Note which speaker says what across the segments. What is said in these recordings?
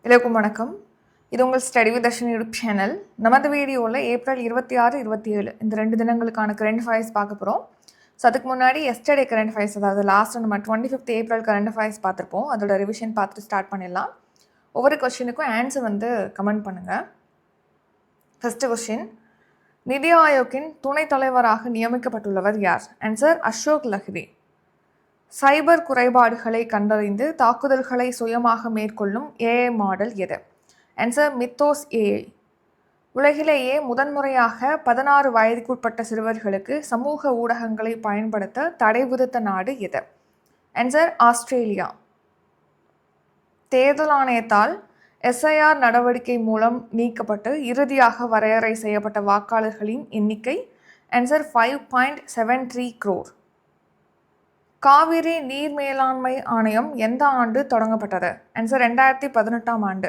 Speaker 1: எல்லோருக்கும் வணக்கம். இது உங்கள் study with Dharshini YouTube channel. நமது வீடியோவில் ஏப்ரல் 26, 27 இந்த 2 தினங்களுக்கான கரண்ட் அஃபேர்ஸ் பார்க்க போகிறோம். ஸோ அதுக்கு முன்னாடி எஸ்டர்டே கரண்ட் அஃபேர்ஸ், அதாவது லாஸ்ட் நம்ம 25th ஏப்ரல் கரண்ட் அஃபேர்ஸ் பார்த்துருப்போம். அதோட ரிவிஷன் பார்த்துட்டு ஸ்டார்ட் பண்ணிடலாம். ஒவ்வொரு கொஸ்டினுக்கும் ஆன்சர் கமெண்ட் பண்ணுங்கள். ஃபஸ்ட்டு கொஸ்டின், நிதி ஆயோக்கின் துணைத் தலைவராக நியமிக்கப்பட்டுள்ளவர் யார்? ஆன்சர் அசோக் லஹிரி. சைபர் குறைபாடுகளை கண்டறிந்து தாக்குதல்களை சுயமாக மேற்கொள்ளும் ஏஐ மாடல் எது? Answer Mythos AI. உலகிலேயே முதன்முறையாக 16 வயதுக்குட்பட்ட சிறுவர்களுக்கு சமூக ஊடகங்களை பயன்படுத்த தடை விதித்த நாடு எது? Answer Australia. தேர்தல் ஆணையத்தால் எஸ்ஐஆர் நடவடிக்கை மூலம் நீக்கப்பட்டு இறுதியாக வரையறை செய்யப்பட்ட வாக்காளர்களின் எண்ணிக்கை? Answer 5.73 crore. காவிரி நீர் மேலாண்மை ஆணையம் எந்த ஆண்டு தொடங்கப்பட்டது? ஆன்சர் 2018ஆம் ஆண்டு.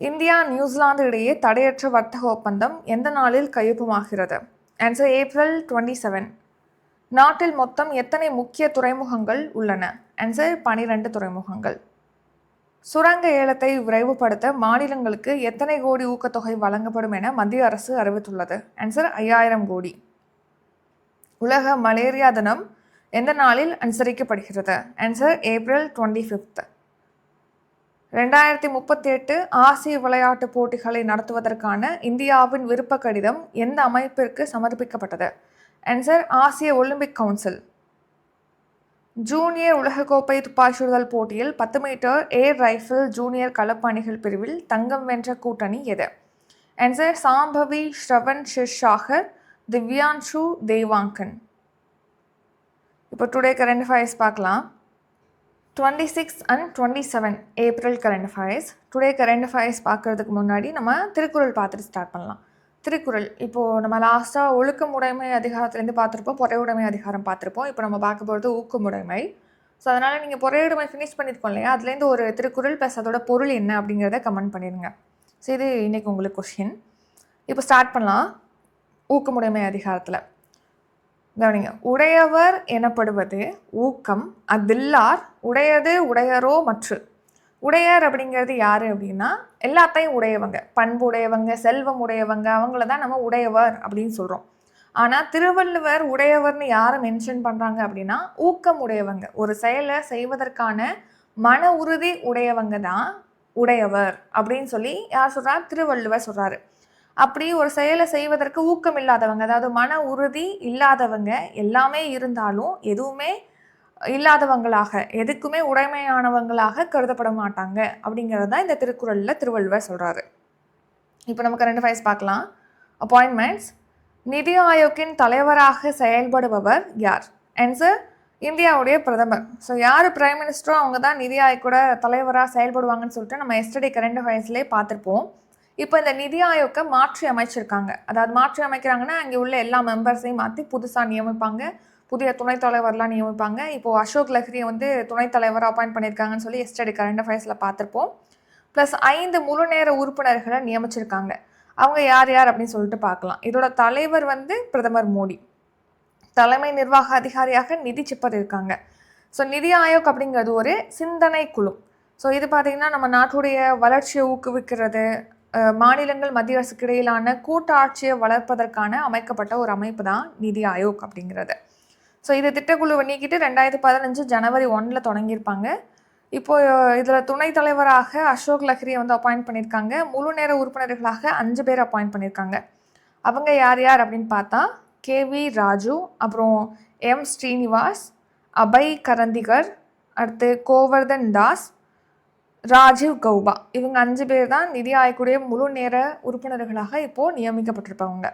Speaker 1: இந்தியா நியூசிலாந்து இடையே தடையற்ற வர்த்தக ஒப்பந்தம் எந்த நாளில் கையொப்பமாகிறது? Answer April 27. நாட்டில் மொத்தம் எத்தனை முக்கிய துறைமுகங்கள் உள்ளன? ஆன்சர் 12 துறைமுகங்கள். சுரங்க ஏலத்தை விரைவுபடுத்த மாநிலங்களுக்கு எத்தனை கோடி ஊக்கத்தொகை வழங்கப்படும் என மத்திய அரசு அறிவித்துள்ளது? ஆன்சர் 5000 கோடி. உலக மலேரியா தினம் எந்த நாளில் அனுசரிக்கப்படுகிறது? Answer April 25. 2038 ஆசிய விளையாட்டுப் போட்டிகளை நடத்துவதற்கான இந்தியாவின் விருப்ப கடிதம் எந்த அமைப்பிற்கு சமர்ப்பிக்கப்பட்டது? ஆன்சர் ஆசிய ஒலிம்பிக் கவுன்சில். ஜூனியர் உலகக்கோப்பை துப்பாக்கிச்சுடுதல் போட்டியில் 10 மீட்டர் ஏர் ரைஃபிள் ஜூனியர் கலப்பு அணிகள் பிரிவில் தங்கம் வென்ற கூட்டணி எது? ஆன்சர் சாம்பவி ஸ்ரவன் ஷிர்ஷாகர், திவ்யான்ஷு தேவாங்கன். இப்போ டுடே கரண்ட் அஃபேர்ஸ் பார்க்கலாம். 26 and 27 April current affairs. Today current affairs பார்க்குறதுக்கு முன்னாடி நம்ம திருக்குறள் பார்த்துட்டு ஸ்டார்ட் பண்ணலாம். திருக்குறள், இப்போது நம்ம லாஸ்ட்டாக ஒழுக்கமுடைமை அதிகாரத்துலேருந்து பார்த்துருப்போம், பொறையுடைமை அதிகாரம் பார்த்துருப்போம். இப்போ நம்ம பார்க்க போகிறது ஊக்கமுடைமை. ஸோ அதனால் நீங்கள் பொறையுடைமை ஃபினிஷ் பண்ணியிருக்கோம் இல்லையா, அதுலேருந்து ஒரு திருக்குறள் ப்ளஸ் அதோட பொருள் என்ன அப்படிங்கிறத கமெண்ட் பண்ணிடுங்க. ஸோ இது இன்றைக்கி உங்களுக்கு கொஷின். இப்போ ஸ்டார்ட் பண்ணலாம். ஊக்கமுடைமை அதிகாரத்தில் கவனிங்க. உடையவர் எனப்படுவது ஊக்கம் அதில்லார் உடையது உடையரோ மற்று. உடையர் அப்படிங்கிறது யார் அப்படின்னா எல்லாத்தையும் உடையவங்க, பண்பு உடையவங்க, செல்வம் உடையவங்க, அவங்கள தான் நம்ம உடையவர் அப்படின்னு சொல்கிறோம். ஆனால் திருவள்ளுவர் உடையவர்னு யாரை மென்ஷன் பண்ணுறாங்க அப்படின்னா ஊக்கம் உடையவங்க, ஒரு செயலை செய்வதற்கான மன உறுதி உடையவங்க தான் உடையவர் அப்படின்னு சொல்லி யார் சொல்கிறார்? திருவள்ளுவர் சொல்கிறாரு. அப்படி ஒரு செயலை செய்வதற்கு ஊக்கம் இல்லாதவங்க, அதாவது மன உறுதி இல்லாதவங்க, எல்லாமே இருந்தாலும் எதுவுமே இல்லாதவங்களாக, எதுக்குமே உடைமையானவங்களாக கருதப்பட மாட்டாங்க அப்படிங்கிறது தான் இந்த திருக்குறளில் திருவள்ளுவர் சொல்கிறாரு. இப்போ நமக்கு 2 ஃபைல்ஸ் பார்க்கலாம். அப்பாயின்மெண்ட்ஸ். நிதி ஆயோக்கின் தலைவராக செயல்படுபவர் யார்? ஆன்சர் இந்தியாவுடைய பிரதமர். ஸோ யார் பிரைம் மினிஸ்டரோ அவங்க தான் நிதி ஆயோக்கோட தலைவராக செயல்படுவாங்கன்னு சொல்லிட்டு நம்ம எஸ்டர்டே கரண்ட் அஃபேர்ஸ்லேயே பார்த்துருப்போம். இப்போ இந்த நிதி ஆயோக்கை மாற்றி அமைச்சிருக்காங்க. அதாவது மாற்றி அமைக்கிறாங்கன்னா அங்கே உள்ள எல்லா மெம்பர்ஸையும் மாற்றி புதுசாக நியமிப்பாங்க, புதிய துணைத் தலைவர்லாம் நியமிப்பாங்க. இப்போது அசோக் லஹிரியை துணைத் தலைவராக அப்பாயிண்ட் பண்ணியிருக்காங்கன்னு சொல்லி எஸ்டர்டே கரண்ட் அஃபேர்ஸில் பார்த்துருப்போம். ப்ளஸ் 5 முழு நேர உறுப்பினர்களை நியமிச்சிருக்காங்க. அவங்க யார் யார் அப்படின்னு சொல்லிட்டு பார்க்கலாம். இதோட தலைவர் பிரதமர் மோடி. தலைமை நிர்வாக அதிகாரியாக நிதி சிப்பர் இருக்காங்க. ஸோ நிதி ஆயோக் அப்படிங்கிறது ஒரு சிந்தனை குழு. ஸோ இது பார்த்திங்கன்னா நம்ம நாட்டுடைய வளர்ச்சியை ஊக்குவிக்கிறது, மாநிலங்கள் மத்திய அரசுக்கு இடையிலான கூட்டாட்சியை வளர்ப்பதற்கான அமைக்கப்பட்ட ஒரு அமைப்பு தான் நிதி ஆயோக் அப்படிங்கிறது. ஸோ இது திட்டக்குழுவை நீக்கிட்டு 2015 ஜனவரி 1 தொடங்கியிருப்பாங்க. இப்போது இதில் துணைத் தலைவராக அசோக் லஹிரியை அப்பாயிண்ட் பண்ணியிருக்காங்க. முழு நேர உறுப்பினர்களாக 5 பேர் அப்பாயிண்ட் பண்ணியிருக்காங்க. அவங்க யார் யார் அப்படின்னு பார்த்தா KV ராஜு, அப்புறம் M ஸ்ரீனிவாஸ், அபய் கரந்திகர், அடுத்து கோவர்தன் தாஸ், ராஜீவ் கௌபா. இவங்க 5 பேர் தான் நிதி ஆயோக்குடைய முழு நேர உறுப்பினர்களாக இப்போது நியமிக்கப்பட்டிருப்பவங்க.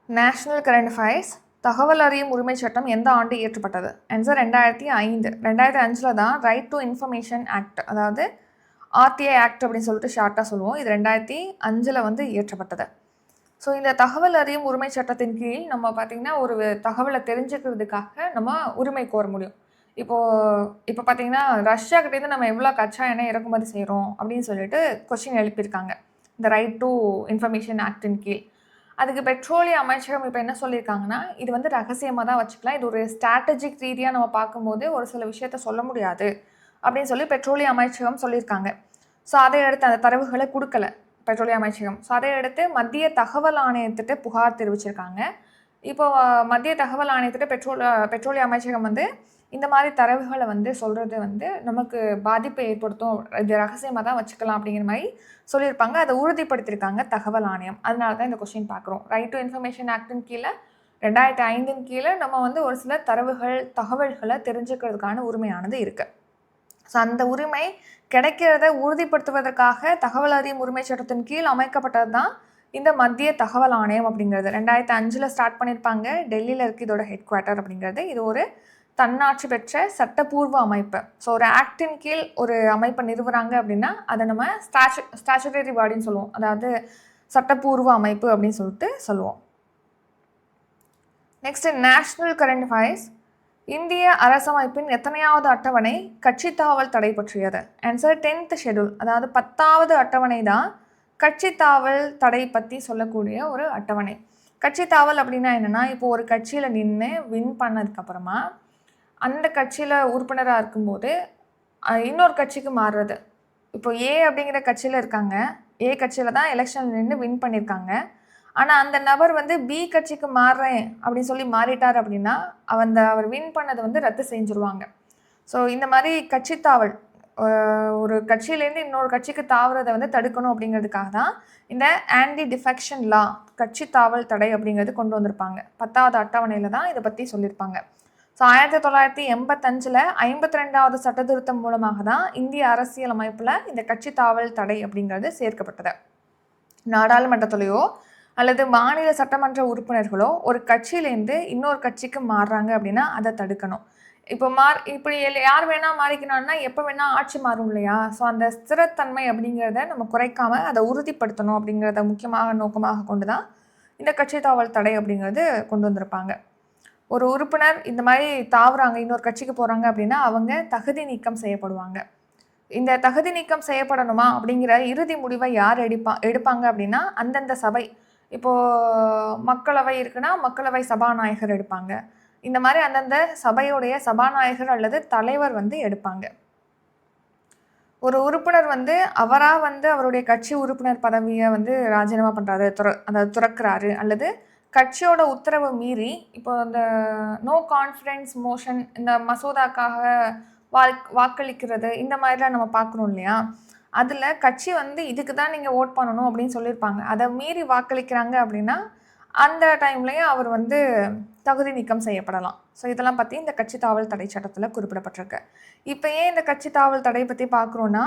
Speaker 1: National current affairs. தகவல் அறியும் உரிமை சட்டம் எந்த ஆண்டு இயற்றப்பட்டது? ஆன்சர் 2005. 2005 தான் ரைட் டு இன்ஃபர்மேஷன் ஆக்ட், அதாவது RTI ஆக்ட் அப்படின்னு சொல்லிட்டு ஷார்ட்டாக சொல்லுவோம். இது 2005 இயற்றப்பட்டது. ஸோ இந்த தகவல் அறியும் உரிமை சட்டத்தின் கீழ் நம்ம பார்த்திங்கன்னா ஒரு தகவலை தெரிஞ்சுக்கிறதுக்காக நம்ம உரிமை கோர முடியும். இப்போ பார்த்தீங்கன்னா ரஷ்யாக்கிட்டேருந்து நம்ம எவ்வளோ கச்சா எண்ணெய் இறக்குமதி செய்கிறோம் அப்படின்னு சொல்லிட்டு கொஸ்டின் எழுப்பியிருக்காங்க இந்த ரைட் டு இன்ஃபர்மேஷன் ஆக்டின் கீழ். அதுக்கு பெட்ரோலிய அமைச்சகம் இப்போ என்ன சொல்லியிருக்காங்கன்னா இது ரகசியமாக தான் வச்சுக்கலாம், இது ஒரு ஸ்ட்ராட்டஜிக் ரீதியாக நம்ம பார்க்கும்போது ஒரு சில விஷயத்த சொல்ல முடியாது அப்படின்னு சொல்லி பெட்ரோலிய அமைச்சகம் சொல்லியிருக்காங்க. ஸோ அதை அடுத்து அந்த தரவுகளை கொடுக்கல பெட்ரோலிய அமைச்சகம். ஸோ அதை அடுத்து மத்திய தகவல் ஆணையத்திட்ட புகார் தெரிவிச்சிருக்காங்க. இப்போ மத்திய தகவல் ஆணையத்திட்ட பெட்ரோலிய அமைச்சகம் வந்து இந்த மாதிரி தரவுகளை வந்து சொல்கிறது வந்து நமக்கு பாதிப்பை ஏற்படுத்தும், இது ரகசியமாக தான் வச்சுக்கலாம் அப்படிங்கிற மாதிரி சொல்லியிருப்பாங்க. அதை உறுதிப்படுத்தியிருக்காங்க தகவல் ஆணையம். அதனால தான் இந்த கொஸ்டின் பார்க்குறோம். ரைட் டு இன்ஃபர்மேஷன் ஆக்டின் கீழே 2005 கீழே நம்ம வந்து ஒரு சில தகவல்களை தெரிஞ்சுக்கிறதுக்கான உரிமையானது இருக்குது. ஸோ அந்த உரிமை கிடைக்கிறத உறுதிப்படுத்துவதற்காக தகவல் அறியும் உரிமை சட்டத்தின் கீழ் அமைக்கப்பட்டது தான் இந்த மத்திய தகவல் ஆணையம் அப்படிங்கிறது. 2005 ஸ்டார்ட் பண்ணியிருப்பாங்க. டெல்லியில் இருக்குது இதோட ஹெட் குவார்ட்டர் அப்படிங்கிறது. இது ஒரு தன்னாட்சி பெற்ற சட்டப்பூர்வ அமைப்பு. ஸோ ஒரு ஆக்டின் கீழ் ஒரு அமைப்பை நிறுவுறாங்க அப்படின்னா அதை நம்ம ஸ்டாச்சுட்டரி பாடின்னு சொல்லுவோம். அதாவது சட்டப்பூர்வ அமைப்பு அப்படின்னு சொல்லிட்டு சொல்லுவோம். Next national current affairs. இந்திய அரசமைப்பின் எத்தனையாவது அட்டவணை கட்சி தாவல் தடை பற்றியது? Answer 10th schedule. அதாவது 10வது அட்டவணை தான் கட்சி தாவல் தடை பற்றி சொல்லக்கூடிய ஒரு அட்டவணை. கட்சி தாவல் அப்படின்னா என்னென்னா, இப்போ ஒரு கட்சியில் நின்று வின் பண்ணதுக்கப்புறமா அந்த கட்சியில் உறுப்பினராக இருக்கும்போது இன்னொரு கட்சிக்கு மாறுறது. இப்போ ஏ அப்படிங்கிற கட்சியில் இருக்காங்க, ஏ கட்சியில் தான் எலெக்ஷன் நின்று வின் பண்ணியிருக்காங்க. ஆனால் அந்த நபர் வந்து பி கட்சிக்கு மாறுறேன் அப்படின்னு சொல்லி மாறிட்டார் அப்படின்னா அவர் வின் பண்ணதை வந்து ரத்து செஞ்சுருவாங்க. ஸோ இந்த மாதிரி கட்சி தாவல், ஒரு கட்சியிலேருந்து இன்னொரு கட்சிக்கு தாவறதை வந்து தடுக்கணும் அப்படிங்கிறதுக்காக தான் இந்த ஆன்டி டிஃபெக்ஷன் லா, கட்சி தாவல் தடை அப்படிங்கிறது கொண்டு வந்திருப்பாங்க. 10வது அட்டவணையில் தான் இதை பற்றி சொல்லியிருப்பாங்க. ஸோ 1985 52வது சட்ட திருத்தம் மூலமாக தான் இந்திய அரசியல் அமைப்பில் இந்த கட்சி தாவல் தடை அப்படிங்கிறது சேர்க்கப்பட்டது. நாடாளுமன்றத்திலேயோ அல்லது மாநில சட்டமன்ற உறுப்பினர்களோ ஒரு கட்சியிலேருந்து இன்னொரு கட்சிக்கு மாறுறாங்க அப்படின்னா அதை தடுக்கணும். இப்போ இப்படி யார் வேணால் மாறிக்கணும்னா எப்போ வேணால் ஆட்சி மாறும் இல்லையா? ஸோ அந்த ஸ்திரத்தன்மை அப்படிங்கிறத நம்ம குறைக்காமல் அதை உறுதிப்படுத்தணும் அப்படிங்கிறத முக்கியமாக நோக்கமாக கொண்டு தான் இந்த கட்சி தாவல் தடை அப்படிங்கிறது கொண்டு வந்திருப்பாங்க. ஒரு உறுப்பினர் இந்த மாதிரி தாவுறாங்க, இன்னொரு கட்சிக்கு போகிறாங்க அப்படின்னா அவங்க தகுதி நீக்கம் செய்யப்படுவாங்க. இந்த தகுதி நீக்கம் செய்யப்படணுமா அப்படிங்கிற இறுதி முடிவை யார் எடுப்பாங்க அப்படின்னா அந்தந்த சபை. இப்போது மக்களவை இருக்குன்னா மக்களவை சபாநாயகர் எடுப்பாங்க. இந்த மாதிரி அந்தந்த சபையுடைய சபாநாயகர் அல்லது தலைவர் வந்து எடுப்பாங்க. ஒரு உறுப்பினர் வந்து அவராக வந்து அவருடைய கட்சி உறுப்பினர் பதவியை வந்து ராஜினாமா பண்ணுறாரு, அதாவது துறக்கிறாரு, அல்லது கட்சியோட உத்தரவை மீறி இப்போ இந்த நோ கான்ஃபிடன்ஸ் மோஷன், இந்த மசோதாக்காக வாக்களிக்கிறது, இந்த மாதிரிலாம் நம்ம பார்க்கணும் இல்லையா? அதில் கட்சி வந்து இதுக்கு தான் நீங்கள் ஓட் பண்ணணும் அப்படின்னு சொல்லியிருப்பாங்க. அதை மீறி வாக்களிக்கிறாங்க அப்படின்னா அந்த டைம்லேயும் அவர் வந்து தகுதி நீக்கம் செய்யப்படலாம். ஸோ இதெல்லாம் பற்றி இந்த கட்சி தாவல் தடை சட்டத்தில் குறிப்பிடப்பட்டிருக்கு. இப்போ ஏன் இந்த கட்சி தாவல் தடை பற்றி பார்க்குறோன்னா,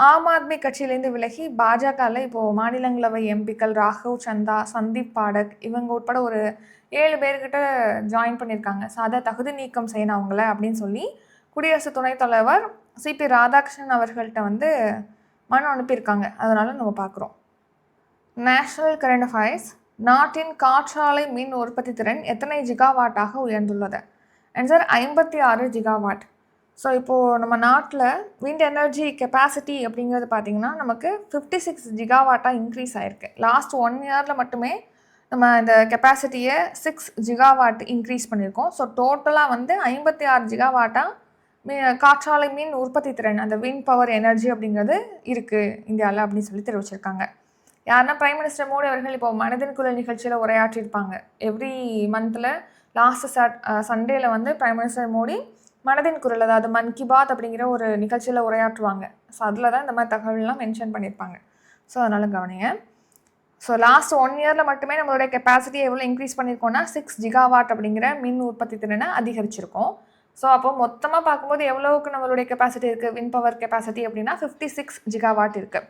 Speaker 1: ஆம் ஆத்மி கட்சியிலேருந்து விலகி பாஜகவில் இப்போது மாநிலங்களவை எம்பிக்கள் ராகவ் சந்தா, சந்தீப் பாடக் இவங்க உட்பட ஒரு 7 பேர்கிட்ட ஜாயின் பண்ணியிருக்காங்க. ஸோ அதை தகுதி நீக்கம் செய்யணும் அவங்கள அப்படின்னு சொல்லி குடியரசு துணைத் தலைவர் சிபி ராதாகிருஷ்ணன் அவர்கள்ட்ட வந்து மனு அனுப்பியிருக்காங்க. அதனால் நம்ம பார்க்குறோம். National current affairs. நாட்டின் காற்றாலை மின் உற்பத்தி திறன் எத்தனை ஜிகாவாட்டாக உயர்ந்துள்ளது? Answer 56 gigawatt. ஸோ இப்போது நம்ம நாட்டில் விண்ட் எனர்ஜி கெப்பாசிட்டி அப்படிங்கிறது பார்த்திங்கன்னா நமக்கு 56 ஜிகாவாட்டாக இன்க்ரீஸ் ஆகிருக்கு. லாஸ்ட் 1 இயரில் மட்டுமே நம்ம இந்த கெப்பாசிட்டியை 6 ஜிகாவாட் இன்க்ரீஸ் பண்ணியிருக்கோம். ஸோ டோட்டலாக வந்து 56 ஜிகாவாட்டாக காற்றாலை மின் உற்பத்தி திறன், அந்த விண்ட் பவர் எனர்ஜி அப்படிங்கிறது இருக்குது இந்தியாவில் அப்படின்னு சொல்லி தெரிவிச்சிருக்காங்க. யாருன்னா பிரைம் மினிஸ்டர் மோடி அவர்கள் இப்போ மனதின் குரல் நிகழ்ச்சியில் உரையாற்றியிருப்பாங்க. எவ்ரி மந்தில் லாஸ்ட் சண்டேல வந்து பிரைம் மினிஸ்டர் மோடி மனதின் குரல், அதாவது மன் கி பாத் அப்படிங்கிற ஒரு நிகழ்ச்சியில் உரையாற்றுவாங்க. ஸோ அதில் தான் இந்த மாதிரி தகவல்லாம் மென்ஷன் பண்ணியிருப்பாங்க. ஸோ அதனால் கவனிங்க. ஸோ லாஸ்ட் 1 இயரில் மட்டுமே நம்மளுடைய கெப்பாசிட்டியை எவ்வளோ இன்க்ரீஸ் பண்ணியிருக்கோம்னா 6 ஜிகாவாட் அப்படிங்கிற மின் உற்பத்தி திறனை அதிகரிச்சிருக்கோம். ஸோ அப்போ மொத்தமாக பார்க்கும்போது எவ்வளோவுக்கு நம்மளுடைய கெப்பாசிட்டி இருக்குது, வின் பவர் கெப்பாசிட்டி அப்படின்னா 56 ஜிகாவாட் இருக்குது.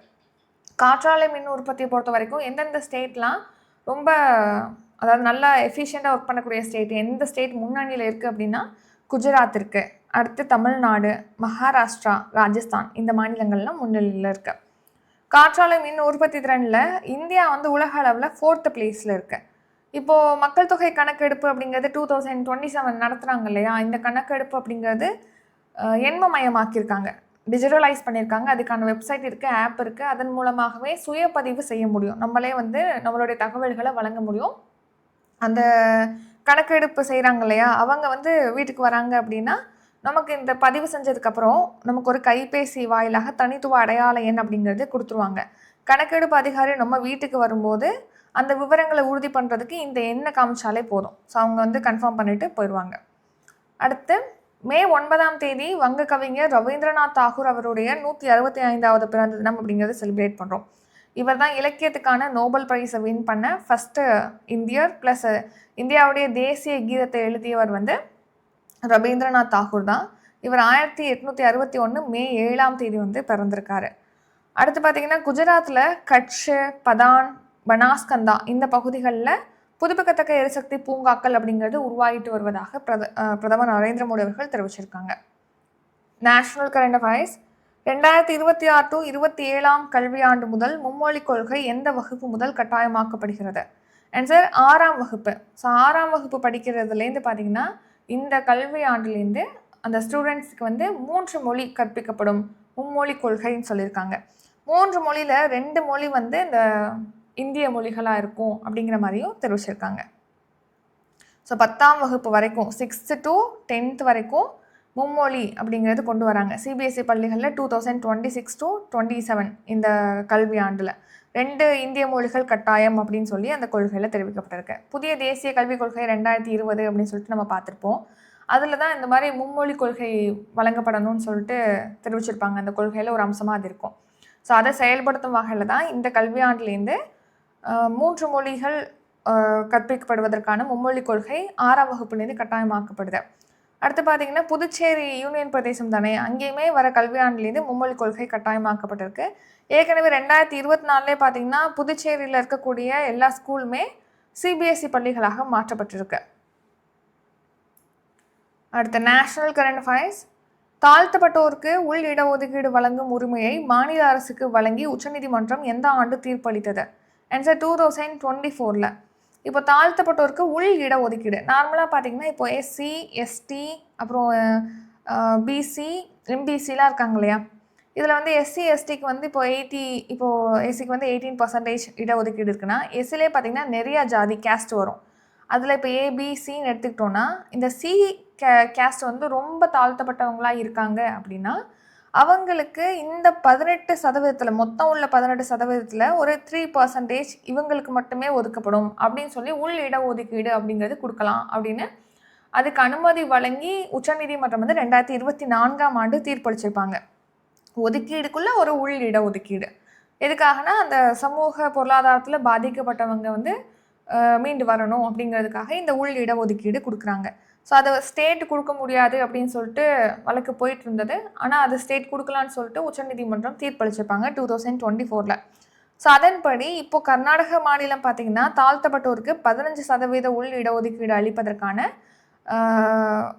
Speaker 1: காற்றாலை மின் உற்பத்தியை பொறுத்த வரைக்கும் எந்தெந்த ஸ்டேட்லாம் ரொம்ப, அதாவது நல்லா எஃபிஷியண்ட்டாக ஒர்க் பண்ணக்கூடிய ஸ்டேட், எந்த ஸ்டேட் முன்னணியில் இருக்குது அப்படின்னா குஜராத் இருக்குது, அடுத்து தமிழ்நாடு, மகாராஷ்டிரா, ராஜஸ்தான், இந்த மாநிலங்கள்லாம் முன்னிலையில் இருக்குது. காற்றாலை மின் உற்பத்தி திறனில் இந்தியா வந்து உலக அளவில் 4th பிளேஸில் இருக்குது. இப்போது மக்கள் தொகை கணக்கெடுப்பு அப்படிங்கிறது 2027 நடத்துகிறாங்க இல்லையா? இந்த கணக்கெடுப்பு அப்படிங்கிறது எண்மமயமாக்கியிருக்காங்க, டிஜிட்டலைஸ் பண்ணியிருக்காங்க. அதுக்கான வெப்சைட் இருக்குது, ஆப் இருக்குது. அதன் மூலமாகவே சுயப்பதிவு செய்ய முடியும். நம்மளே வந்து நம்மளுடைய தகவல்களை வழங்க முடியும். அந்த கணக்கெடுப்பு செய்கிறாங்க இல்லையா, அவங்க வந்து வீட்டுக்கு வராங்க அப்படின்னா நமக்கு இந்த பதிவு செஞ்சதுக்கப்புறம் நமக்கு ஒரு கைபேசி வாயிலாக தனித்துவ அடையாள எண் அப்படிங்கிறது கொடுத்துருவாங்க. கணக்கெடுப்பு அதிகாரி நம்ம வீட்டுக்கு வரும்போது அந்த விவரங்களை உறுதி பண்ணுறதுக்கு இந்த எண்ணை காமிச்சாலே போதும். ஸோ அவங்க வந்து கன்ஃபார்ம் பண்ணிட்டு போயிடுவாங்க. அடுத்து மே 9ஆம் தேதி வங்க கவிஞர் ரவீந்திரநாத் தாகூர் அவருடைய 165வது பிறந்த தினம் அப்படிங்கிறது செலிப்ரேட் பண்ணுறோம். இவர் தான் இலக்கியத்துக்கான நோபல் பிரைஸை வின் பண்ண ஃபஸ்ட்டு இந்தியர். ப்ளஸ் இந்தியாவுடைய தேசிய கீதத்தை எழுதியவர் வந்து ரவீந்திரநாத் தாகூர் தான். இவர் 1861 மே 7ஆம் தேதி வந்து பிறந்திருக்காரு. அடுத்து பார்த்தீங்கன்னா குஜராத்தில் கட்ச், பதான், பனாஸ்கந்தா இந்த பகுதிகளில் புதுப்பிக்கத்தக்க எரிசக்தி பூங்காக்கள் அப்படிங்கிறது உருவாகிட்டு வருவதாக பிரதமர் நரேந்திர மோடி அவர்கள் தெரிவிச்சிருக்காங்க. நேஷனல் கரண்ட் அஃபேர்ஸ் 2026 to 27ஆம் கல்வியாண்டு முதல் மும்மொழி கொள்கை எந்த வகுப்பு முதல் கட்டாயமாக்கப்படுகிறது? ஆன்சர் 6ஆம் வகுப்பு. ஸோ 6ஆம் வகுப்பு படிக்கிறதுலேருந்து பார்த்தீங்கன்னா இந்த கல்வி ஆண்டுலேருந்து அந்த ஸ்டூடெண்ட்ஸுக்கு வந்து 3 மொழி கற்பிக்கப்படும் மும்மொழி கொள்கைன்னு சொல்லியிருக்காங்க. 3 மொழியில் 2 மொழி வந்து இந்த இந்திய மொழிகளாக இருக்கும் அப்படிங்கிற மாதிரியும் தெரிவிச்சிருக்காங்க. ஸோ 10ஆம் வகுப்பு வரைக்கும் 6th to 10th வரைக்கும் மும்மொழி அப்படிங்கிறது கொண்டு வராங்க. சிபிஎஸ்சி பள்ளிகளில் 2026 to 27 இந்த கல்வி ஆண்டில் 2 இந்திய மொழிகள் கட்டாயம் அப்படின்னு சொல்லி அந்த கொள்கையில் தெரிவிக்கப்பட்டிருக்கு. புதிய தேசிய கல்விக் கொள்கை 2020 அப்படின்னு சொல்லிட்டு நம்ம பார்த்துருப்போம். அதில் தான் இந்த மாதிரி மும்மொழி கொள்கை வழங்கப்படணும்னு சொல்லிட்டு தெரிவிச்சிருப்பாங்க. அந்த கொள்கையில் ஒரு அம்சமாக அது இருக்கும். ஸோ அதை செயல்படுத்தும் வகையில் தான் இந்த கல்வியாண்டிலேருந்து 3 மொழிகள் கற்பிக்கப்படுவதற்கான மும்மொழி கொள்கை 6ஆம் வகுப்புலேருந்து கட்டாயமாக்கப்படுது. அடுத்து பார்த்தீங்கன்னா புதுச்சேரி யூனியன் பிரதேசம் தானே, அங்கேயுமே வர கல்வியாண்டிலேருந்து மும்மொழி கொள்கை கட்டாயமாக்கப்பட்டிருக்கு. ஏற்கனவே 2024 பார்த்தீங்கன்னா புதுச்சேரியில் இருக்கக்கூடிய எல்லா ஸ்கூலுமே சிபிஎஸ்சி பள்ளிகளாக மாற்றப்பட்டிருக்கு. அடுத்த நேஷனல் கரண்ட் அஃபேர்ஸ் தாழ்த்தப்பட்டோருக்கு உள் இடஒதுக்கீடு வழங்கும் உரிமையை மாநில அரசுக்கு வழங்கி உச்சநீதிமன்றம் எந்த ஆண்டு தீர்ப்பளித்தது? ஆன்சர் 2024. இப்போ தாழ்த்தப்பட்டோருக்கு உள் இடஒதுக்கீடு நார்மலாக பார்த்தீங்கன்னா இப்போ எஸ்சி, எஸ்டி, அப்புறம் பிசி, எம்பிசிலாம் இருக்காங்க இல்லையா, இதில் வந்து எஸ்சி எஸ்டிக்கு வந்து இப்போது எஸ்சிக்கு வந்து 18% இடஒதுக்கீடு இருக்குன்னா, எஸ்சிலே பார்த்தீங்கன்னா நிறையா ஜாதி கேஸ்ட் வரும். அதில் இப்போ ஏபிசின்னு எடுத்துக்கிட்டோன்னா இந்த சி கேஸ்ட் வந்து ரொம்ப தாழ்த்தப்பட்டவங்களாக இருக்காங்க அப்படின்னா அவங்களுக்கு இந்த 18% மொத்தம் உள்ள 18% ஒரு 3% இவங்களுக்கு மட்டுமே ஒதுக்கப்படும் அப்படின்னு சொல்லி உள் இடஒதுக்கீடு அப்படிங்கிறது கொடுக்கலாம் அப்படின்னு அதுக்கு அனுமதி வழங்கி உச்சநீதிமன்றம் வந்து 2024ஆம் ஆண்டு தீர்ப்பளிச்சிருப்பாங்க. ஒதுக்கீடுக்குள்ள ஒரு உள் இடஒதுக்கீடு எதுக்காகனா அந்த சமூக பொருளாதாரத்தில் பாதிக்கப்பட்டவங்க வந்து மீண்டு வரணும் அப்படிங்கிறதுக்காக இந்த உள் இடஒதுக்கீடு கொடுக்குறாங்க. ஸோ அதை ஸ்டேட் கொடுக்க முடியாது அப்படின்னு சொல்லிட்டு வழக்கு போயிட்டு இருந்தது. ஆனால் அது ஸ்டேட் கொடுக்கலான்னு சொல்லிட்டு உச்சநீதிமன்றம் தீர்ப்பளிச்சிருப்பாங்க 2024. ஸோ அதன்படி இப்போது கர்நாடக மாநிலம் பார்த்திங்கன்னா தாழ்த்தப்பட்டோருக்கு 15% உள் இடஒதுக்கீடு அளிப்பதற்கான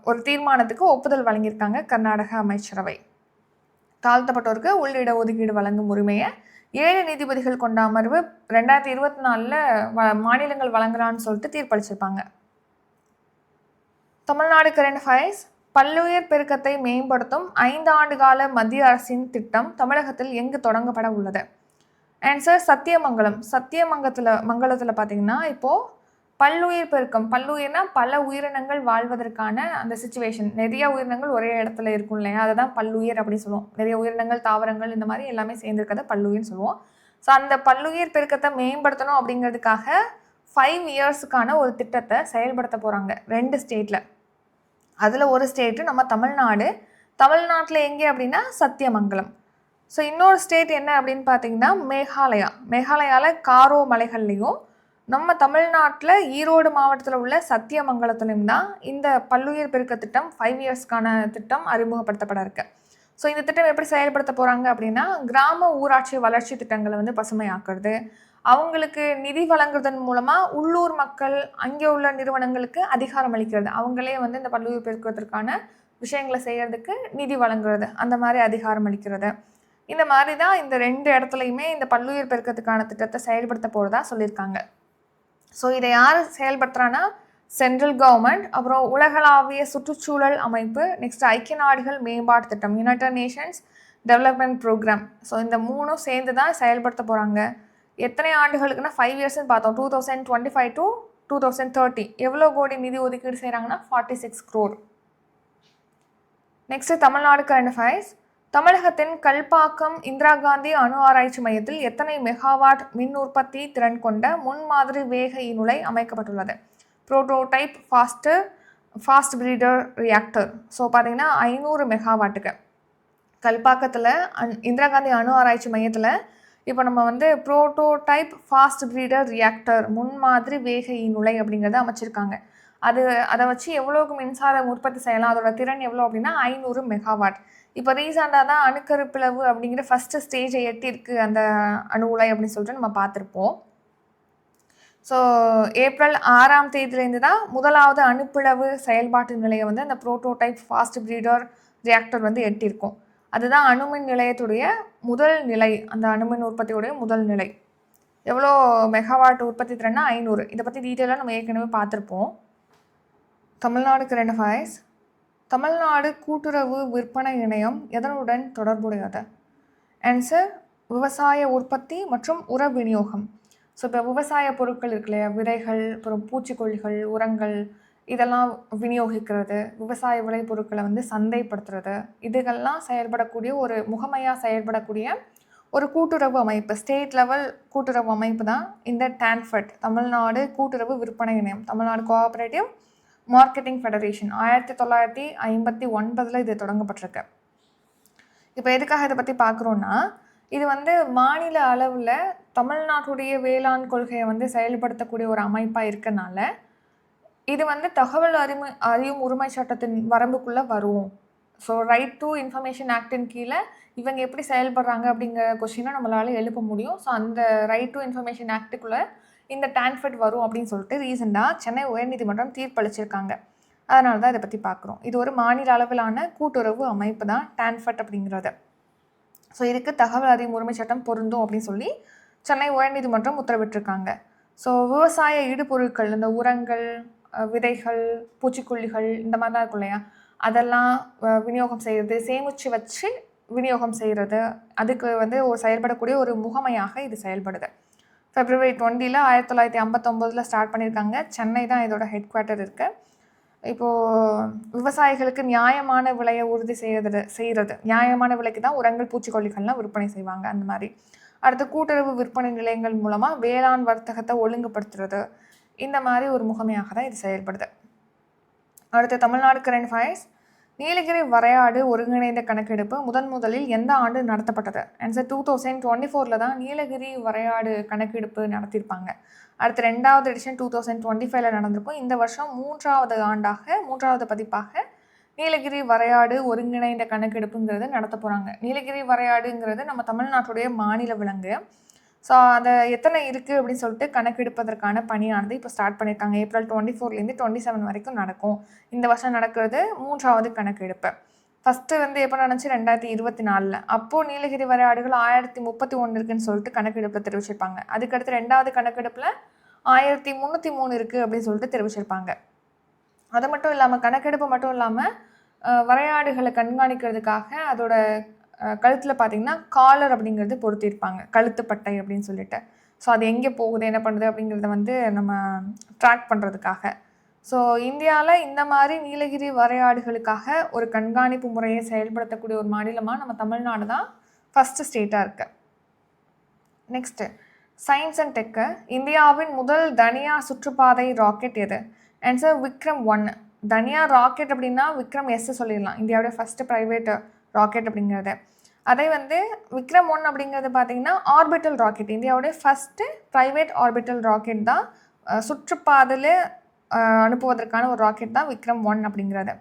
Speaker 1: ஒரு தீர்மானத்துக்கு ஒப்புதல் வழங்கியிருக்காங்க கர்நாடக அமைச்சரவை. தாழ்த்தப்பட்டோருக்கு உள் இடஒதுக்கீடு வழங்கும் உரிமையை 7 நீதிபதிகள் கொண்ட அமர்வு 2024 மாநிலங்கள் வழங்கலான்னு சொல்லிட்டு தீர்ப்பளிச்சிருப்பாங்க. தமிழ்நாடு கரண்ட் அஃபேர்ஸ் பல்லுயிர் பெருக்கத்தை மேம்படுத்தும் 5 ஆண்டு கால மத்திய அரசின் திட்டம் தமிழகத்தில் எங்கு தொடங்கப்பட உள்ளது? ஆன்சர் மங்களத்தில் பார்த்தீங்கன்னா இப்போது பல்லுயிர் பெருக்கம், பல்லுயிர்னா பல உயிரினங்கள் வாழ்வதற்கான அந்த சிச்சுவேஷன், நிறைய உயிரினங்கள் ஒரே இடத்துல இருக்கும் இல்லையா, அதை தான் பல்லுயிர் அப்படின்னு சொல்லுவோம். நிறைய உயிரினங்கள், தாவரங்கள் இந்த மாதிரி எல்லாமே சேர்ந்துருக்கிறத பல்லுயிர்னு சொல்லுவோம். ஸோ அந்த பல்லுயிர் பெருக்கத்தை மேம்படுத்தணும் அப்படிங்கிறதுக்காக 5 இயர்ஸுக்கான ஒரு திட்டத்தை செயல்படுத்த போகிறாங்க 2 ஸ்டேட்டில். அதில் ஒரு ஸ்டேட்டு நம்ம தமிழ்நாட்டில் எங்கே அப்படின்னா சத்தியமங்கலம். ஸோ இன்னொரு ஸ்டேட் என்ன அப்படின்னு பார்த்தீங்கன்னா மேகாலயாவில் காரோ மலைகள்லையும், நம்ம தமிழ்நாட்டில் ஈரோடு மாவட்டத்தில் உள்ள சத்தியமங்கலத்துலையும் தான் இந்த பல்லுயிர் பெருக்க திட்டம் 5 இயர்ஸ்க்கான திட்டம் அறிமுகப்படுத்தப்பட இருக்கு. ஸோ இந்த திட்டம் எப்படி செயல்படுத்த போகிறாங்க அப்படின்னா கிராம ஊராட்சி வளர்ச்சி திட்டங்களை வந்து பசுமையாக்குறது, அவங்களுக்கு நிதி வழங்குறதன் மூலமாக உள்ளூர் மக்கள் அங்கே உள்ள நிறுவனங்களுக்கு அதிகாரம் அளிக்கிறது, அவங்களே வந்து இந்த பல்லுயிர் பெருக்கத்திற்கான விஷயங்களை செய்கிறதுக்கு நிதி வழங்குறது, அந்த மாதிரி அதிகாரம் அளிக்கிறது. இந்த மாதிரி தான் இந்த 2 இடத்துலையுமே இந்த பல்லுயிர் பெருக்கத்துக்கான திட்டத்தை செயல்படுத்த போகிறதா சொல்லியிருக்காங்க. ஸோ இதை யார் செயல்படுத்துகிறான்னா சென்ட்ரல் கவர்மெண்ட், அப்புறம் உலகளாவிய சுற்றுச்சூழல் அமைப்பு, நெக்ஸ்ட் ஐக்கிய நாடுகள் மேம்பாட்டு திட்டம் United Nations Development Programme. So இந்த 3 சேர்ந்து தான் செயல்படுத்த போகிறாங்க. எத்தனை ஆண்டுகளுக்குன்னா 5 இயர்ஸ்ன்னு பார்த்தோம். 2025 to 2030 எவ்வளோ கோடி நிதி ஒதுக்கீடு செய்கிறாங்கன்னா 46 crore. Next Tamil Nadu current affairs. தமிழகத்தின் கல்பாக்கம் இந்திரா காந்தி அணு ஆராய்ச்சி மையத்தில் எத்தனை மெகாவாட் மின் உற்பத்தி திறன் கொண்ட முன்மாதிரி வேக இணுலை அமைக்கப்பட்டுள்ளது? Prototype fast breeder reactor. So பார்த்தீங்கன்னா 500 மெகாவாட்டுக்கு கல்பாக்கத்தில் இந்திரா காந்தி அணு ஆராய்ச்சி மையத்தில் இப்போ நம்ம வந்து புரோட்டோடைப் ஃபாஸ்ட் பிரீடர் ரியாக்டர் முன்மாதிரி வேக இணுலை அப்படிங்கிறத அமைச்சிருக்காங்க. அதை வச்சு எவ்வளோக்கு மின்சாரம் உற்பத்தி செய்யலாம், அதோட திறன் எவ்வளோ அப்படின்னா 500 மெகாவாட். இப்போ ரீசெண்டாக தான் அணுக்கருப்பிளவு அப்படிங்கிற ஃபஸ்ட்டு ஸ்டேஜை எட்டியிருக்கு அந்த அணு உலை அப்படின்னு சொல்லிட்டு நம்ம பார்த்துருப்போம். ஸோ ஏப்ரல் 6ஆம் தேதியிலேருந்து தான் முதலாவது அணுப்பிளவு செயல்பாட்டு நிலையை வந்து அந்த புரோட்டோடைப் ஃபாஸ்ட் பிரீடர் ரியாக்டர் வந்து எட்டியிருக்கும். அதுதான் அணுமின் நிலையத்துடைய முதல் நிலை, அந்த அணுமின் உற்பத்தியுடைய முதல் நிலை. எவ்வளோ மெகாவாட் உற்பத்தி திறன்னா 500. இதை பற்றி டீட்டெயிலாக நம்ம ஏற்கனவே பார்த்துருப்போம். Tamil Nadu current affairs. தமிழ்நாடு கூட்டுறவு விற்பனை இணையம் எதனுடன் தொடர்புடையது? ஆன்சர் விவசாய உற்பத்தி மற்றும் உர விநியோகம். ஸோ இப்போ விவசாய பொருட்கள் இருக்கு இல்லையா, விதைகள், அப்புறம் பூச்சிக்கொல்லிகள், உரங்கள், இதெல்லாம் விநியோகிக்கிறது, விவசாய விளைபொருட்களை வந்து சந்தைப்படுத்துறது, இதுகள்லாம் செயல்படக்கூடிய ஒரு முகமையாக செயல்படக்கூடிய ஒரு கூட்டுறவு அமைப்பு, ஸ்டேட் லெவல் கூட்டுறவு அமைப்பு தான் இந்த டான்ஃபெட், தமிழ்நாடு கூட்டுறவு விற்பனை இணையம், தமிழ்நாடு கோஆப்ரேட்டிவ் மார்க்கெட்டிங் ஃபெடரேஷன். 1959 இது தொடங்கப்பட்டிருக்கு. இப்போ எதுக்காக இதை பற்றி பார்க்குறோன்னா, இது வந்து மாநில அளவில் தமிழ்நாட்டுடைய வேளாண் கொள்கையை வந்து செயல்படுத்தக்கூடிய ஒரு அமைப்பாக இருக்கனால இது வந்து தகவல் அறியும் உரிமை சட்டத்தின் வரம்புக்குள்ளே வரும். So right to information actin கீழே இவங்க எப்படி செயல்படுறாங்க அப்படிங்கிற கொஸ்டினை நம்மளால் எழுப்ப முடியும். ஸோ அந்த ரைட் டு இன்ஃபர்மேஷன் ஆக்டுக்குள்ளே இந்த டான்ஃபெட் வரும் அப்படின்னு சொல்லிட்டு ரீசெண்டாக சென்னை உயர்நீதிமன்றம் தீர்ப்பளிச்சிருக்காங்க. அதனால தான் இதை பற்றி பார்க்குறோம். இது ஒரு மாநில அளவிலான கூட்டுறவு அமைப்பு தான் டான்ஃபெட் அப்படிங்கிறது. ஸோ இதுக்கு தகவல் அறியும் உரிமை சட்டம் பொருந்தும் அப்படின்னு சொல்லி சென்னை உயர்நீதிமன்றம் உத்தரவிட்டிருக்காங்க. ஸோ விவசாய இடுபொருட்கள், இந்த உரங்கள், விதைகள், பூச்சிக்கொல்லிகள், இந்த மாதிரிலாம் இருக்கும் இல்லையா, அதெல்லாம் விநியோகம் செய்கிறது, சேமித்து வச்சு விநியோகம் செய்கிறது, அதுக்கு வந்து ஒரு செயல்படக்கூடிய ஒரு முகமையாக இது செயல்படுது. February 20 1959 ஸ்டார்ட் பண்ணியிருக்காங்க. சென்னை தான் இதோட ஹெட் குவார்ட்டர் இருக்குது. இப்போது விவசாயிகளுக்கு நியாயமான விலையை உறுதி செய்கிறது, நியாயமான விலைக்கு தான் உரங்கள், பூச்சிக்கொல்லிகள்லாம் விற்பனை செய்வாங்க. அந்த மாதிரி அடுத்து கூட்டுறவு விற்பனை நிலையங்கள் மூலமாக வேளாண் வர்த்தகத்தை ஒழுங்குபடுத்துறது, இந்த மாதிரி ஒரு முகமையாக தான் இது செயல்படுது. அடுத்து தமிழ்நாடு கரண்ட் அஃபேர்ஸ். நீலகிரி வரையாடு ஒருங்கிணைந்த கணக்கெடுப்பு முதலில் எந்த ஆண்டு நடத்தப்பட்டது? ஆன்சர் 2024 தான் நீலகிரி வரையாடு கணக்கெடுப்பு நடத்தியிருப்பாங்க. அடுத்து 2வது எடிஷன் 2025 நடந்திருக்கும். இந்த வருஷம் 3வது பதிப்பாக நீலகிரி வரையாடு ஒருங்கிணைந்த கணக்கெடுப்புங்கிறது நடத்த போகிறாங்க. நீலகிரி வரையாடுங்கிறது நம்ம தமிழ்நாட்டுடைய மாநில விலங்கு. ஸோ அதை எத்தனை இருக்குது அப்படின்னு சொல்லிட்டு கணக்கெடுப்பதற்கான பணியானது இப்போ ஸ்டார்ட் பண்ணியிருக்காங்க. April 24 27 வரைக்கும் நடக்கும். இந்த வருஷம் நடக்கிறது 3வது கணக்கெடுப்பு. ஃபஸ்ட்டு வந்து எப்போ நடந்துச்சு 2024. அப்போது நீலகிரி வரையாடுகள் 1031 இருக்குதுன்னு சொல்லிட்டு கணக்கெடுப்பில் தெரிவிச்சிருப்பாங்க. அதுக்கடுத்து 2வது கணக்கெடுப்பில் 1303 இருக்குது அப்படின்னு சொல்லிட்டு தெரிவிச்சிருப்பாங்க. அது மட்டும் இல்லாமல் கணக்கெடுப்பு மட்டும் இல்லாமல் வரையாடுகளை கண்காணிக்கிறதுக்காக அதோட கழுத்தில் பார்த்திங்கன்னா காலர் அப்படிங்கிறது பொருத்தியிருப்பாங்க, கழுத்துப்பட்டை அப்படின்னு சொல்லிட்டு. ஸோ அது எங்கே போகுது, என்ன பண்ணுது அப்படிங்கிறத வந்து நம்ம ட்ராக் பண்ணுறதுக்காக. ஸோ இந்தியாவில் இந்த மாதிரி நீலகிரி வரையாடுகளுக்காக ஒரு கண்காணிப்பு முறையை செயல்படுத்தக்கூடிய ஒரு மாநிலமாக நம்ம தமிழ்நாடு தான் ஃபஸ்ட்டு ஸ்டேட்டாக இருக்குது. Next science and tech. இந்தியாவின் முதல் தனியார் சுற்றுப்பாதை ராக்கெட் எது? ஆன்சர் விக்ரம் 1. தனியார் ராக்கெட் அப்படின்னா விக்ரம் எஸ் சொல்லிடலாம், இந்தியாவுடைய ஃபஸ்ட்டு ப்ரைவேட் ராக்கெட் அப்படிங்கிறது. அதை வந்து விக்ரம் 1 அப்படிங்கிறது பார்த்திங்கன்னா ஆர்பிட்டல் ராக்கெட், இந்தியாவுடைய ஃபஸ்ட்டு ப்ரைவேட் ஆர்பிட்டல் ராக்கெட் தான். சுற்றுப்பாதையில் அனுப்புவதற்கான ஒரு ராக்கெட் தான் விக்ரம் 1 அப்படிங்கிறது.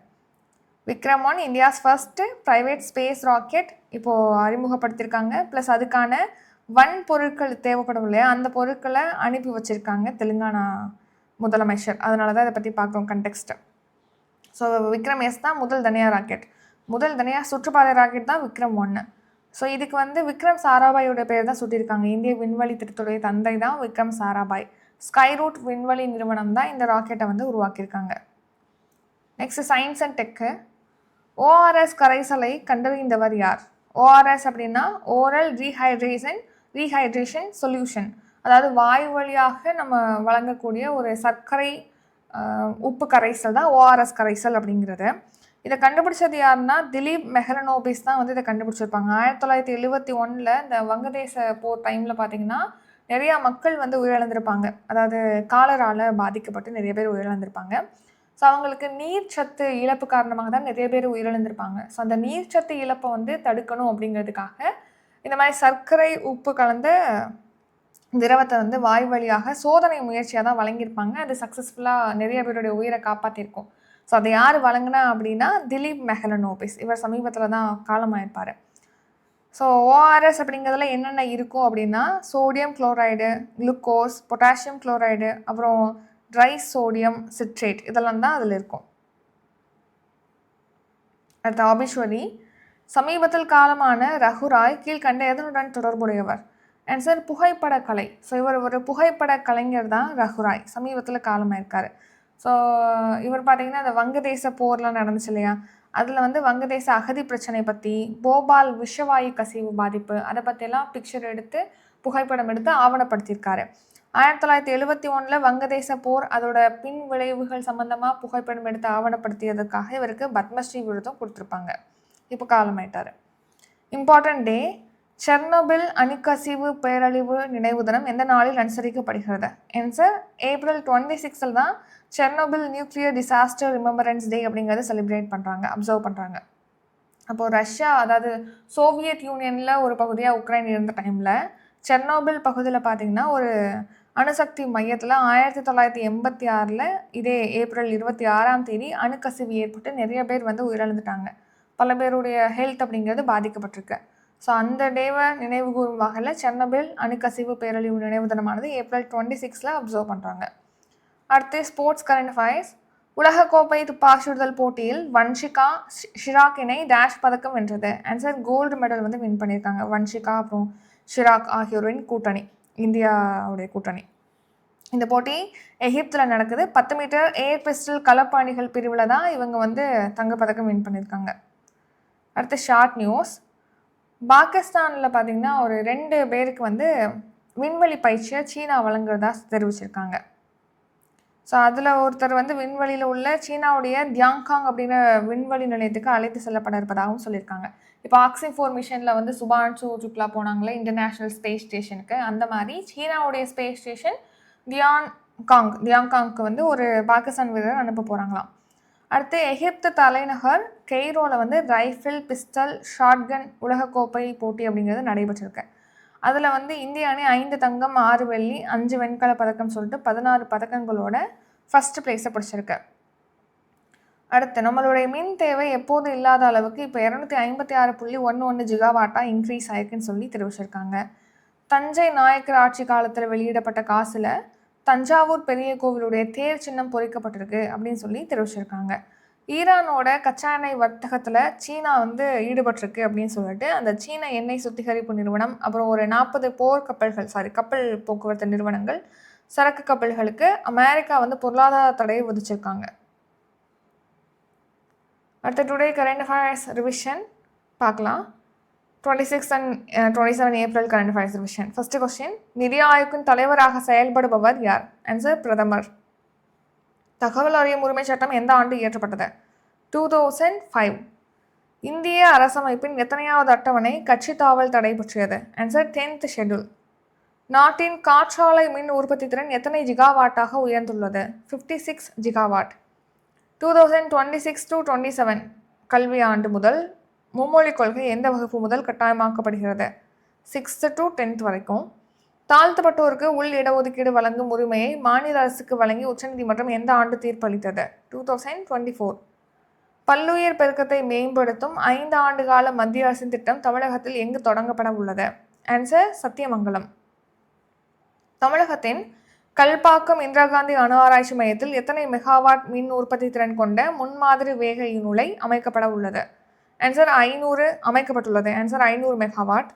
Speaker 1: Vikram 1 India's first private space rocket இப்போது அறிமுகப்படுத்தியிருக்காங்க. ப்ளஸ் அதுக்கான பொருட்கள் தேவைப்படும் இல்லையா, அந்த பொருட்களை அனுப்பி வச்சுருக்காங்க தெலுங்கானா முதலமைச்சர். அதனால தான் இதை பற்றி பார்க்குறோம் கண்டெக்ஸ்ட்டு. ஸோ விக்ரம் எஸ் தான் முதல் தனியார் ராக்கெட், முதல் தனியார் சுற்றுப்பாதை ராக்கெட் தான் விக்ரம் 1. ஸோ இதுக்கு வந்து விக்ரம் சாராபாயோட பேர் தான் சுட்டியிருக்காங்க. இந்திய விண்வெளி திட்டத்துடைய தந்தை தான் விக்ரம் சாராபாய். ஸ்கைரூட் விண்வெளி நிறுவனம் தான் இந்த ராக்கெட்டை வந்து உருவாக்கியிருக்காங்க. Next science and tech. ORS கரைசலை கண்டறிந்தவர் யார்? ஓஆர்எஸ் அப்படின்னா ஓரல் ரீஹைட்ரேஷன் சொல்யூஷன், அதாவது வாயு வழியாக நம்ம வழங்கக்கூடிய ஒரு சர்க்கரை உப்பு கரைசல் தான் ஓஆர்எஸ் கரைசல் அப்படிங்கிறது. இதை கண்டுபிடிச்சது யாருன்னா திலீப் மெஹலனோபிஸ் தான் வந்து இதை கண்டுபிடிச்சிருப்பாங்க. 1971 இந்த வங்கதேச போர் டைமில் பார்த்தீங்கன்னா நிறையா மக்கள் வந்து உயிரிழந்திருப்பாங்க. அதாவது காலரால் பாதிக்கப்பட்டு நிறைய பேர் உயிரிழந்திருப்பாங்க. ஸோ அவங்களுக்கு நீர்ச்சத்து இழப்பு காரணமாக தான் நிறைய பேர் உயிரிழந்திருப்பாங்க. ஸோ அந்த நீர்ச்சத்து இழப்பை வந்து தடுக்கணும் அப்படிங்கிறதுக்காக இந்த மாதிரி சர்க்கரை உப்பு கலந்த திரவத்தை வந்து வாய் வழியாக சோதனை முயற்சியாக தான் வழங்கியிருப்பாங்க. அது சக்ஸஸ்ஃபுல்லாக நிறைய பேருடைய உயிரை காப்பாற்றிருக்கும். ஸோ அதை யார் வழங்கினா அப்படின்னா திலீப் மெஹலனோபிஸ். இவர் சமீபத்தில் தான் காலமாயிருப்பார். ஸோ ஓஆர்எஸ் அப்படிங்கிறதுல என்னென்ன இருக்கும் அப்படின்னா sodium chloride, glucose, potassium chloride, அப்புறம் ட்ரை சோடியம் சிட்ரேட் இதெல்லாம் தான் அதில் இருக்கும். அடுத்த ஆபிஸ்வரி, சமீபத்தில் காலமான ரகுராய் கீழ்கண்ட எதனுடன் தொடர்புடையவர்? ஆன்சர் புகைப்பட கலை. ஸோ இவர் ஒரு புகைப்பட கலைஞர் தான் ரகுராய், சமீபத்தில் காலமாயிருக்காரு. ஸோ இவர் பார்த்தீங்கன்னா அந்த வங்கதேச போர்லாம் நடந்துச்சு இல்லையா, அதில் வந்து வங்கதேச அகதி பிரச்சனை பற்றி, போபால் விஷவாயு கசிவு பாதிப்பு அதை பற்றியெல்லாம் பிக்சர் எடுத்து புகைப்படம் எடுத்து ஆவணப்படுத்தியிருக்காரு. 1971 வங்கதேச போர் அதோட பின் விளைவுகள் சம்பந்தமாக புகைப்படம் எடுத்து ஆவணப்படுத்தியதுக்காக இவருக்கு பத்மஸ்ரீ விருதும் கொடுத்துருப்பாங்க. இப்போ காலமாயிட்டார். இம்பார்ட்டன்ட் டே, செர்னோபில் அணுக்கசிவு பேரழிவு நினைவு தினம் எந்த நாளில் அனுசரிக்கப்படுகிறது? ஆன்சர் April 26 தான் செர்னோபில் நியூக்ளியர் டிசாஸ்டர் ரிமெம்பரன்ஸ் டே அப்படிங்கிறத செலிப்ரேட் பண்ணுறாங்க, அப்சர்வ் பண்ணுறாங்க. அப்போது ரஷ்யா, அதாவது சோவியத் யூனியனில் ஒரு பகுதியாக உக்ரைன் இருந்த டைமில் செர்னோபில் பகுதியில் பார்த்திங்கன்னா ஒரு அணுசக்தி மையத்தில் 1986 இதே April 26 அணுக்கசிவு ஏற்பட்டு நிறைய பேர் வந்து உயிரிழந்துட்டாங்க. பல பேருடைய ஹெல்த் அப்படிங்கிறது பாதிக்கப்பட்டிருக்கு. ஸோ அந்த டேவை நினைவு கூறும் வகையில் செர்னோபில் அணுக்கசிவு பேரழிவு நினைவு தினமானது April 26 அப்சர்வ் பண்ணுறாங்க. அடுத்து ஸ்போர்ட்ஸ் கரண்ட் அஃபேர்ஸ். உலகக்கோப்பை துப்பாக்கிச்சுடுதல் போட்டியில் வன்ஷிகா ஷிராக் இணை டேஷ் பதக்கம் வென்றது. ஆன்சர் கோல்டு மெடல் வந்து வின் பண்ணியிருக்காங்க. வன்ஷிகா அப்புறம் ஷிராக் ஆகியோரின் கூட்டணி, இந்தியாவுடைய கூட்டணி. இந்த போட்டி எகிப்தில் நடக்குது. 10 மீட்டர் ஏர் பிஸ்டல் கலப்பு அணிகள் பிரிவில் தான் இவங்க வந்து தங்கப்பதக்கம் வின் பண்ணியிருக்காங்க. அடுத்து ஷார்ட் நியூஸ். பாகிஸ்தானில் பார்த்திங்கன்னா ஒரு 2 பேருக்கு வந்து விண்வெளி பயிற்சியை சீனா வழங்குறதா தெரிவிச்சிருக்காங்க. ஸோ அதில் ஒருத்தர் வந்து விண்வெளியில் உள்ள சீனாவுடைய தியாங்காங் அப்படிங்கிற விண்வெளி நிலையத்துக்கு அழைத்து செல்லப்பட இருப்பதாகவும் சொல்லியிருக்காங்க. இப்போ ஆக்சின் 4 மிஷனில் வந்து சுபான்ஷு சுக்லா போனாங்களே இன்டர்நேஷ்னல் ஸ்பேஸ் ஸ்டேஷனுக்கு, அந்த மாதிரி சீனாவுடைய ஸ்பேஸ் ஸ்டேஷன் தியாங்காங்க்கு வந்து ஒரு பாகிஸ்தான் வீரர் அனுப்ப போகிறாங்களாம். அடுத்து எகிப்து தலைநகர் கெய்ரோவில் வந்து ரைஃபிள், பிஸ்டல், ஷாட்கன் உலகக்கோப்பை போட்டி அப்படிங்கிறது நடைபெற்றிருக்கு. அதில் வந்து இந்திய அணி 5 தங்கம், 6 வெள்ளி, 5 வெண்கல பதக்கம் சொல்லிட்டு 16 பதக்கங்களோட ஃபஸ்ட் பிளேஸை பிடிச்சிருக்கு. அடுத்து நம்மளுடைய மின் தேவை எப்போது இல்லாத அளவுக்கு இப்போ 256.11 ஜிகாவாட்டாக இன்க்ரீஸ் ஆயிருக்குன்னு சொல்லி தெரிவிச்சிருக்காங்க. தஞ்சை நாயக்கர் ஆட்சி காலத்தில் வெளியிடப்பட்ட காசில் தஞ்சாவூர் பெரிய கோவிலுடைய தேர் சின்னம் பொறிக்கப்பட்டிருக்கு அப்படின்னு சொல்லி தெரிவிச்சிருக்காங்க. ஈரானோட கச்சா எண்ணெய் வர்த்தகத்தில் சீனா வந்து ஈடுபட்டிருக்கு அப்படின்னு சொல்லிட்டு அந்த சீன எண்ணெய் சுத்திகரிப்பு நிறுவனம், அப்புறம் ஒரு 40 கப்பல் போக்குவரத்து நிறுவனங்கள், சரக்கு கப்பல்களுக்கு அமெரிக்கா வந்து பொருளாதார தடையை விதிச்சிருக்காங்க. அடுத்த டுடே கரண்ட் அஃபேர்ஸ் ரிவிஷன் பார்க்கலாம். 26 and 27 April current affairs revision. First question, நிதி ஆயோக்கின் தலைவராக செயல்படுபவர் யார்? ஆன்சர் பிரதமர். தகவல் அறியும் உரிமை சட்டம் எந்த ஆண்டு இயற்றப்பட்டது? 2005. இந்திய அரசமைப்பின் எத்தனையாவது அட்டவணை கட்சி தாவல் தடை பற்றியது? Answer 10th schedule. நாட்டின் காற்றாலை மின் உற்பத்தி திறன் எத்தனை ஜிகாவாட்டாக உயர்ந்துள்ளது? 56 ஜிகாவாட். 2026 to 27 கல்வி ஆண்டு முதல் மும்மொழிக் கொள்கை எந்த வகுப்பு முதல் கட்டாயமாக்கப்படுகிறது? 6th to 10th வரைக்கும். தாழ்த்தப்பட்டோருக்கு உள் இடஒதுக்கீடு வழங்கும் உரிமையை மாநில அரசுக்கு வழங்கி உச்சநீதிமன்றம் எந்த ஆண்டு தீர்ப்பளித்தது? 2024. பல்லுயிர் பெருக்கத்தை மேம்படுத்தும் 5 ஆண்டு கால மத்திய அரசின் திட்டம் தமிழகத்தில் எங்கு தொடங்கப்பட உள்ளது? ஆன்சர் சத்தியமங்கலம். தமிழகத்தின் கல்பாக்கம் இந்திரா காந்தி அணு ஆராய்ச்சி மையத்தில் எத்தனை மெகாவாட் மின் உற்பத்தி திறன் கொண்ட முன்மாதிரி வேக நூலை அமைக்கப்பட உள்ளது? ஆன்சர் 500 அமைக்கப்பட்டுள்ளது. Answer 500 megawatt.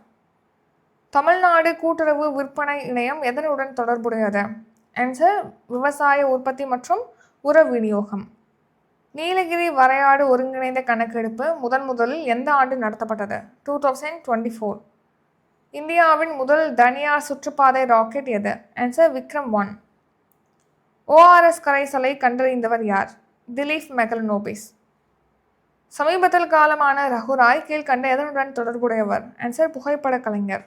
Speaker 1: தமிழ்நாடு கூட்டுறவு விற்பனை இணையம் எதனுடன் தொடர்புடையது? ஆன்சர் விவசாய உற்பத்தி மற்றும் உர விநியோகம். நீலகிரி வரையாடு ஒருங்கிணைந்த கணக்கெடுப்பு முதலில் எந்த ஆண்டு நடத்தப்பட்டது? 2024. இந்தியாவின் முதல் தனியார் சுற்றுப்பாதை ராக்கெட் எது? ஆன்சர் விக்ரம் 1. ORS கரைசலை கண்டறிந்தவர் யார்? திலீப் மெஹலனோபிஸ். சமீபத்தில் காலமான ரகுராய் கீழ்கண்ட எதனுடன் தொடர்புடையவர்? ஆன்சர் புகைப்பட கலைஞர்.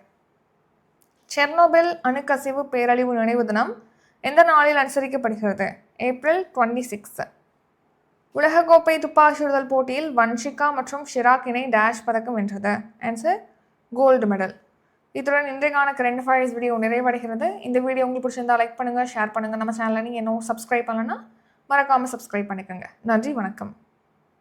Speaker 1: செர்னோபில் அணுக்கசிவு பேரழிவு நினைவு தினம் எந்த நாளில் அனுசரிக்கப்படுகிறது? ஏப்ரல் 26. உலகக்கோப்பை துப்பாக்கிசுடுதல் போட்டியில் வன்ஷிகா மற்றும் ஷிராக் இணை டேஷ் பதக்கம் வென்றது? Answer gold medal. இத்துடன் இன்றைக்கான கரண்ட் அஃபேர்ஸ் வீடியோ நிறைவடைகிறது. இந்த வீடியோ உங்களுக்கு பிடிச்சிருந்தா லைக் பண்ணுங்கள், ஷேர் பண்ணுங்கள். நம்ம சேனலை நீங்கள் இன்னும் சப்ஸ்கிரைப் பண்ணலன்னா மறக்காமல் சப்ஸ்கிரைப் பண்ணிக்கோங்க. நன்றி, வணக்கம்.